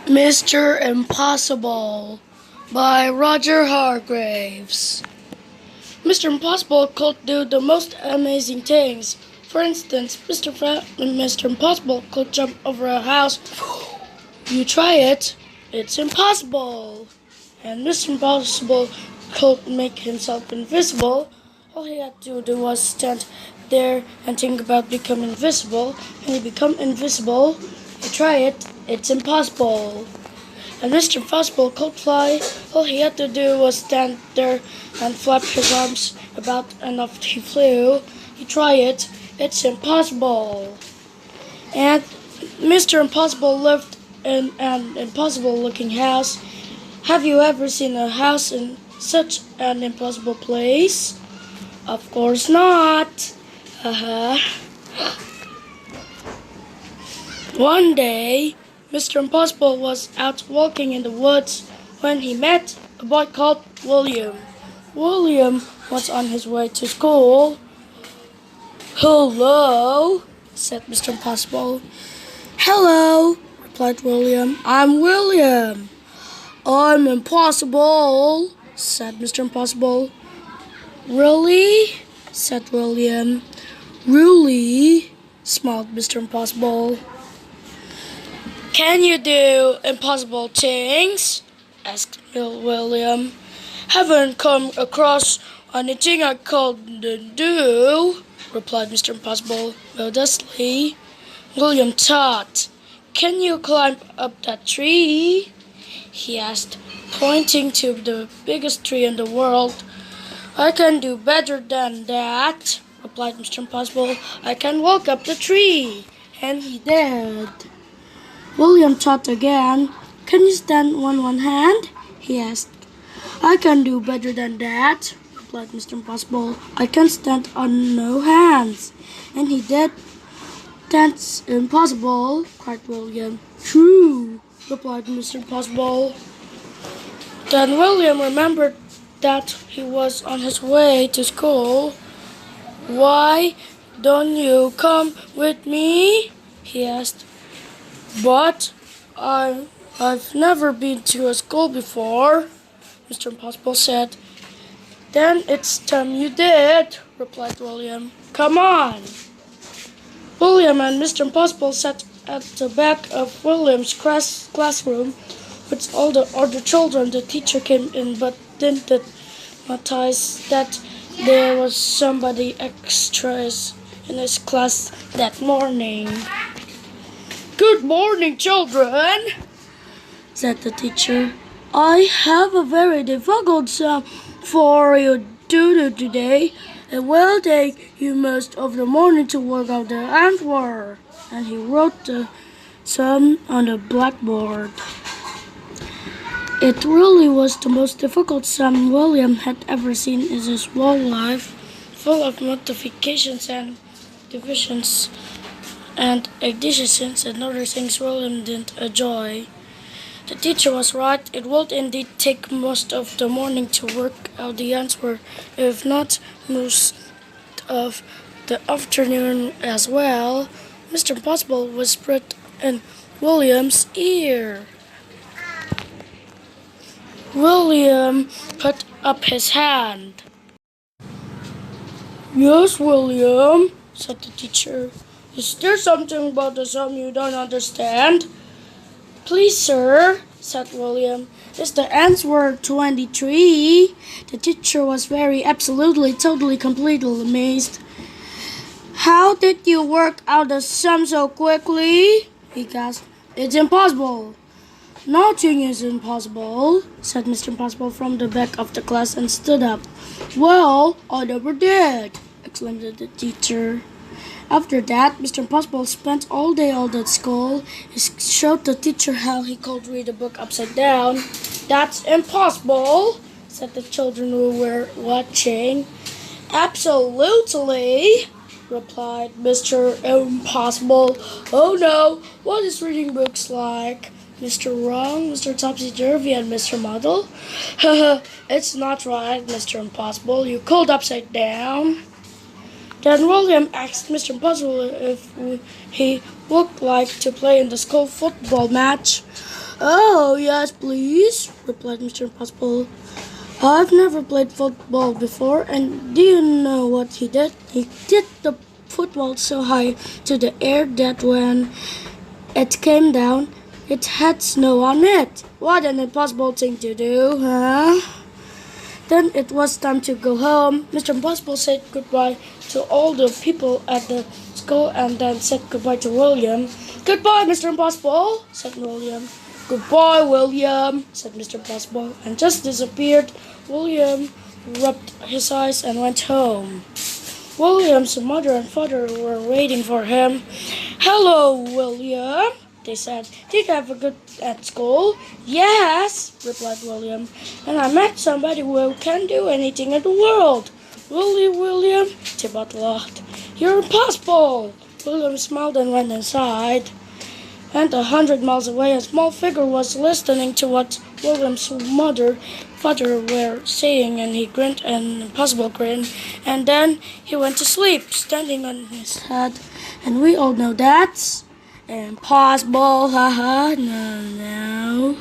Mr. Impossible by Roger Hargraves. Mr. Impossible could do the most amazing things. For instance, Mr. Impossible could jump over a house. You try it, it's impossible. And Mr. Impossible could make himself invisible. All he had to do was stand there and think about becoming invisible. And he become invisible. You try it, it's impossible. And Mr. Impossible could fly. All he had to do was stand there and flap his arms about, and off he flew. You try it, it's impossible. And Mr. Impossible lived in an impossible-looking house. Have you ever seen a house in such an impossible place? Of course not. One day, Mr. Impossible was out walking in the woods when he met a boy called William. William was on his way to school. "Hello," said Mr. Impossible. "Hello," replied William. "I'm William." "I'm impossible," said Mr. Impossible. "Really?" said William. "Really?" smiled Mr. Impossible. "Can you do impossible things?" asked William. "Haven't come across anything I couldn't do," replied Mr. Impossible modestly. William thought. "Can you climb up that tree?" he asked, pointing to the biggest tree in the world. "I can do better than that," replied Mr. Impossible. "I can walk up the tree." And he did. William thought again. "Can you stand on one hand?" he asked. "I can do better than that," replied Mr. Impossible. "I can stand on no hands." And he did. "That's impossible," cried William. "True," replied Mr. Impossible. Then William remembered that he was on his way to school. "Why don't you come with me?" he asked. "But I've never been to a school before," Mr. Impossible said. "Then it's time you did," replied William. "Come on." William and Mr. Impossible sat at the back of William's classroom with all the other children. The teacher came in but didn't notice that there was somebody extras in his class that morning. "Good morning, children," said the teacher. "I have a very difficult sum for you to do today. It will take you most of the morning to work out the answer." And he wrote the sum on the blackboard. It really was the most difficult sum William had ever seen in his whole life, full of multiplications and divisions and additions and other things William didn't enjoy. The teacher was right. It would indeed take most of the morning to work out the answer, if not most of the afternoon as well. Mr. Impossible whispered in William's ear. William put up his hand. "Yes, William," said the teacher. "Is there something about the sum you don't understand?" "Please, sir," said William, "is the answer 23? The teacher was very absolutely, totally, completely amazed. "How did you work out the sum so quickly?" he gasped. "It's impossible." "Nothing is impossible," said Mr. Impossible from the back of the class and stood up. "Well, I never did," exclaimed the teacher. After that, Mr. Impossible spent all day at school. He showed the teacher how he could read a book upside down. "That's impossible," said the children who were watching. Absolutely, replied Mr. Impossible. Oh no, what is reading books like? Mr. Wrong, Mr. Topsy-Turvy, and Mr. Muddle? Haha, it's not right, Mr. Impossible. You called upside down. Then William asked Mr. Impossible if he would like to play in the school football match. Oh, yes, please, replied Mr. Impossible. I've never played football before, and do you know what he did? He kicked the football so high to the air that when it came down, it had snow on it. What an impossible thing to do, huh? Then it was time to go home. Mr. Impossible said goodbye to all the people at the school and then said goodbye to William. Goodbye, Mr. Impossible, said William. Goodbye, William, said Mr. Impossible, and just disappeared. William rubbed his eyes and went home. William's mother and father were waiting for him. Hello, William, they said. Did you have a good at school? Yes, replied William, and I met somebody who can do anything in the world. Really, William? Tibot laughed. You're impossible. William smiled and went inside. And 100 miles away, a small figure was listening to what William's father were saying, and he grinned an impossible grin, and then he went to sleep, standing on his head. And we all know that's impossible, haha, no.